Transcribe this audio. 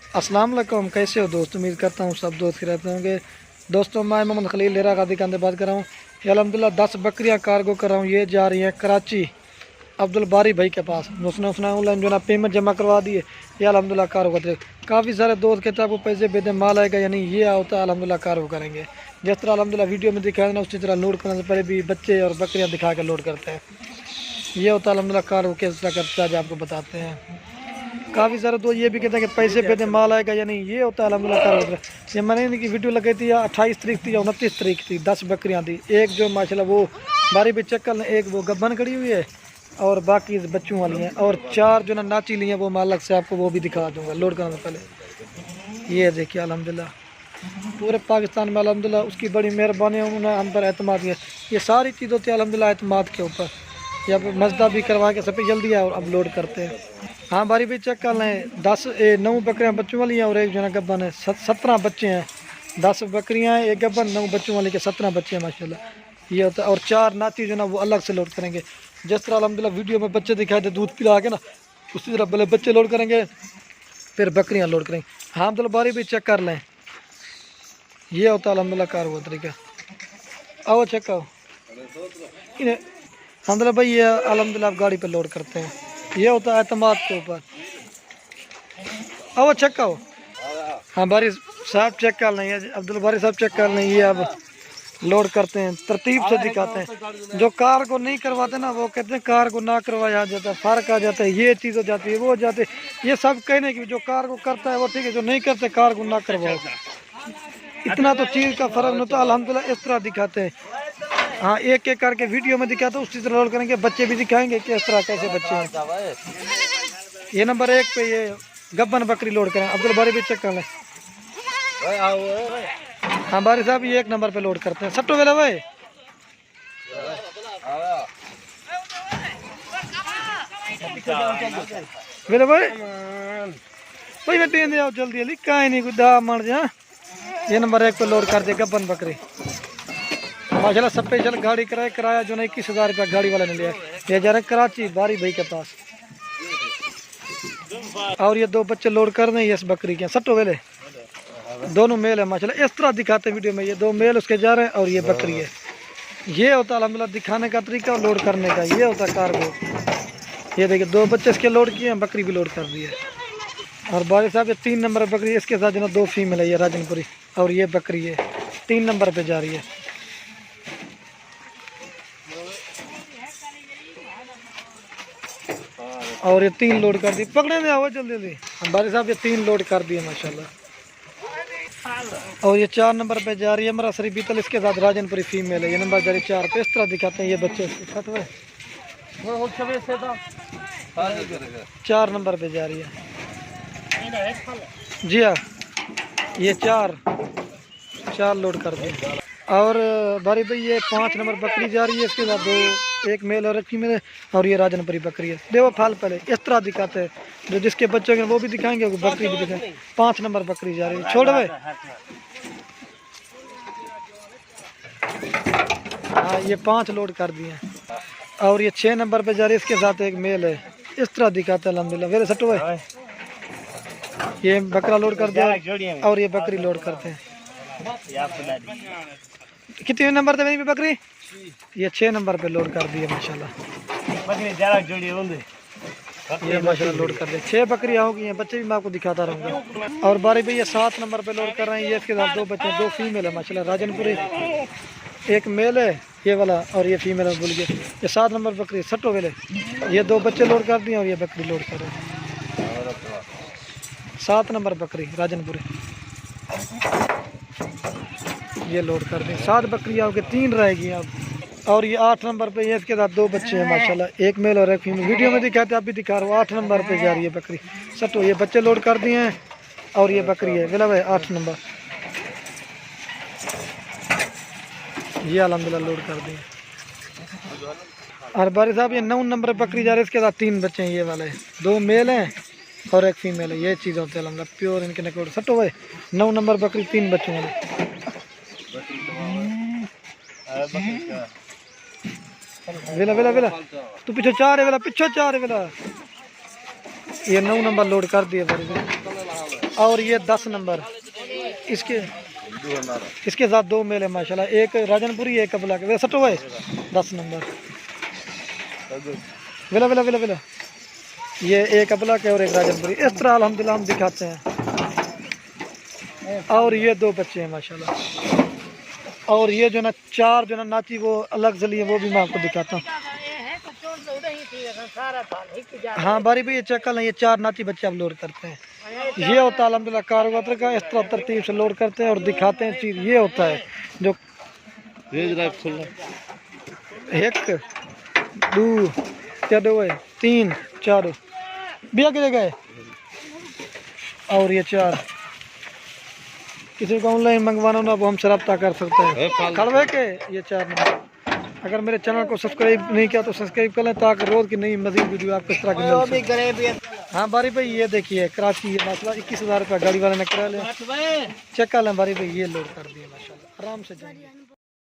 अस्सलाम वालेकुम, कैसे हो दोस्त। उम्मीद करता हूँ सब दोस्त रहते होंगे। दोस्तों मैं मोहम्मद खलील लेरा गादी कांदे बात कर रहा हूँ। ये अल्हम्दुलिल्लाह 10 बकरियाँ कार्गो कर रहा हूँ। ये जा रही हैं कराची अब्दुल बारी भाई के पास। उसने ऑनलाइन जो ना पेमेंट जमा करवा दी है। ये अल्हम्दुलिल्लाह कार्गो कर काफ़ी सारे दोस्त कहते हैं आपको पैसे भेजते माल आएगा या नहीं, ये होता है अल्हम्दुलिल्लाह कार्गो करेंगे। जिस तरह अल्हम्दुलिल्लाह वीडियो में दिखाया ना उसी तरह लोड करने से पहले भी बच्चे और बकरियाँ दिखा कर लोड करते हैं। ये होता है अल्हम्दुलिल्लाह कार्गो किस तरह करता है आपको बताते हैं। काफ़ी सारे तो ये भी कहते हैं कि पैसे पे माल आएगा या नहीं, ये होता है अल्हम्दुलिल्लाह कार्गो। ये मैंने इनकी वीडियो लगाई थी या 28 तारीख थी या 29 तारीख थी। 10 बकरियाँ थी। एक जो माशाल्लाह वो बारी भी चेक कर लें, एक वो गब्बन खड़ी हुई है और बाकी बच्चों वाली हैं, और 4 जो ना नाची ली हैं वो मैं अलग से आपको वो भी दिखा दूँगा लोड करने से पहले। ये देखिए अल्हम्दुलिल्लाह पूरे पाकिस्तान में अल्हम्दुलिल्लाह उसकी बड़ी मेहरबानी है, उन्होंने हम पर एतमाद किया। ये सारी चीज़ होती है अल्हम्दुलिल्लाह एतमाद के ऊपर। ये अब मजदा भी करवा के सब पे जल्दी है और अब लोड करते हैं। हाँ बारी भी चेक कर लें। 9 बकरियाँ बच्चों वाली हैं और एक जो ना गब्बन है। 17 बच्चे हैं। 10 बकरियाँ हैं, एक गब्बन, 9 बच्चों वाली के 17 बच्चे हैं माशाल्लाह। ये होता है। और 4 नाती जो ना वो अलग से लोड करेंगे। जिस तरह अल्हम्दुलिल्लाह वीडियो में बच्चे दिखाए थे दूध पिला के ना, उसी तरह पहले बच्चे लोड करेंगे फिर बकरियाँ लोड करेंगे। हाँ अब्दुल बारी भी चेक कर लें। ये होता है अल्हम्दुलिल्लाह कार्गो तरीका। आओ चेक करो इन्हें अल्हम्दुलिल्लाह भाई। ये अल्हम्दुलिल्लाह आप गाड़ी पे लोड करते हैं। ये होता है एतमाद के ऊपर। आओ चेक करो। हाँ बारी साहब चेक कर लें, अब्दुल बारी साहब चेक कर लें। ये अब लोड करते हैं, तरतीब से दिखाते हैं। जो कार को नहीं करवाते ना वो कहते हैं कार को ना करवाया जाता है, फ़र्क आ जाता है, ये चीज़ हो जाती है, वो हो जाती है। ये सब कहने की जो कार को करता है वो ठीक है, जो नहीं करते कार को ना करवाओ। इतना तो चीज़ का फ़र्क नहीं होता। अल्हम्दुलिल्लाह इस तरह दिखाते हैं। हाँ एक एक करके वीडियो में दिखाते हैं, उसी तरह लोड करेंगे। बच्चे भी दिखाएंगे कि इस तरह कैसे बच्चे हैं। ये नंबर 1 पे ये गब्बन बकरी लोड करें। अब्दुल बारी भी चेक कर लें। हाँ बारी साहब ये 1 नंबर पे लोड करते हैं। सट्टो वेला भाई वेला भाई भाई मैं तीन जाओ जल्दी जल्दी कहीं नहीं दा मर जा। ये नंबर 1 पे लोड कर दे गब्बन बकरी माशाल्लाह। स्पेशल गाड़ी किराया जो नहीं 21,000 रुपया गाड़ी वाला ने लिया। ये जा रहे कराची बारी भाई के पास। और ये 2 बच्चे लोड कर रहे हैं इस बकरी के। सट्टो वेले दोनों मेल है माशाल्लाह। इस तरह दिखाते हैं वीडियो में। ये 2 मेल उसके जा रहे हैं और ये बकरी है। ये होता है अल्हम्दुलिल्लाह दिखाने का तरीका और लोड करने का। ये होता है कार्गो। ये देखिए 2 बच्चे इसके लोड किए हैं, बकरी भी लोड कर दी है। और बारी साहब ये 3 नंबर बकरी, इसके साथ जो ना 2 फीमेल है। ये राजनपुरी और ये बकरी है 3 नंबर पे जा रही है। और ये 3 लोड कर दी। पकड़े में आओ जल्दी जल्दी। बारी साहब ये 3 लोड कर दिए माशाल्लाह। और ये 4 नंबर पे जा रही है मेरा सरी बीतल, इसके साथ राजनपुरी फीमेल है। ये नंबर जा रही 4 पे। इस तरह दिखाते हैं ये बच्चे। 4 नंबर पे जा रही है जी हाँ। ये 4 लोड कर दिए। और बारी भाई ये 5 नंबर बकरी जा रही है, इसके साथ 2 एक मेल और एक फीमेल है। और ये राजनपुरी बकरी है। देखो फाल पहले इस तरह दिखाते हैं। जो जिसके बच्चे हैं वो भी दिखाएंगे, वो बकरी भी दिखाएंगे। 5 नंबर बकरी जा रही है। छोड़ भाई। हाँ ये 5 लोड कर दिए हैं। और ये 6 नंबर पे जा रही है, इसके साथ एक मेल है। इस तरह दिखाते हैं अल्हम्दुलिल्लाह। वेरे सट्टू भाई ये बकरा लोड कर दिया और ये बकरी लोड करते हैं। कितने नंबर पे मेरी बकरी? ये 6 नंबर पे लोड कर दी है माशाल्लाह। ये माशाल्लाह लोड कर दिया। 6 बकरियाँ हो गई हैं। बच्चे भी मैं आपको दिखाता रहूँगा। और बारी भाई ये 7 नंबर पे लोड कर रहे हैं। ये इसके साथ 2 बच्चे, 2 फीमेल है माशाल्लाह। राजनपुरी एक मेल है ये वाला और ये फीमेल है भूल गए। ये 7 नंबर बकरी सट्टो वेले। ये 2 बच्चे लोड कर दिए और ये बकरी लोड कर रहे हैं। 7 नंबर बकरी राजनपुरी ये लोड कर दें। 7 बकरियाँ हो गई, 3 रहेगी अब। और ये 8 नंबर पे ये इसके साथ 2 बच्चे हैं माशाल्लाह। एक मेल और एक फीमेल। वीडियो में दिखाते आप भी दिखा रहे हो। 8 नंबर पे जा रही है बकरी सट्टो। ये बच्चे लोड कर दिए हैं और ये बकरी है वेला भाई 8 नंबर। ये अल्हम्दुलिल्लाह लोड कर दिए। और बारी साहब ये 9 नंबर बकरी जा रही है, इसके साथ 3 बच्चे हैं। ये वाले 2 मेल हैं और एक फीमेल है। ये चीज़ होती है अल्हम्दुलिल्लाह प्योर इनके नकोड़ सट्टो भाई। 9 नंबर बकरी 3 बच्चों वाले। वेला वेला वेला तू पीछे 4 है वेला, पीछे 4 है वेला। ये 9 नंबर लोड कर दिए बारी। और ये 10 नंबर, इसके साथ 2 मेल है माशाल्लाह, एक राजनपुरी एक कबला के वैसे तो है 10 number. Villa villa villa villa, ये एक अबला के और एक राजनपुरी। इस तरह अल्हम्दुलिल्लाह हम दिखाते हैं। और ये 2 बच्चे हैं माशाल्लाह। और ये जो ना 4 जो ना नाची वो अलग जली है, वो भी मैं आपको दिखाता हूँ। हाँ बारी भाई ये चेक कर लें, ये 4 नाची बच्चे आप लोड करते हैं। ये होता है अल्हम्दुलिल्लाह कारोबार का, इस तरह तरतीब से लोड करते हैं और दिखाते हैं चीज़। ये होता है जो 1 2 3 4 भैया कितने गए। और ये 4 किसी को ऑनलाइन मंगवाना हो वो हमसे रब्ता कर सकते हैं। खड़वे के ये 4 नंबर। अगर मेरे चैनल को सब्सक्राइब नहीं किया तो सब्सक्राइब कर लें ताकि रोज़ की नई मज़ीद वीडियो आपको इस तरह की मिल सके। हाँ बारी भाई ये देखिए कराची ये माशाल्लाह 21,000 रुपया गाड़ी वाले ने करा लिया। चेक कर लें बारी भाई, ये लोड कर दिए माशाल्लाह, आराम से जाइए।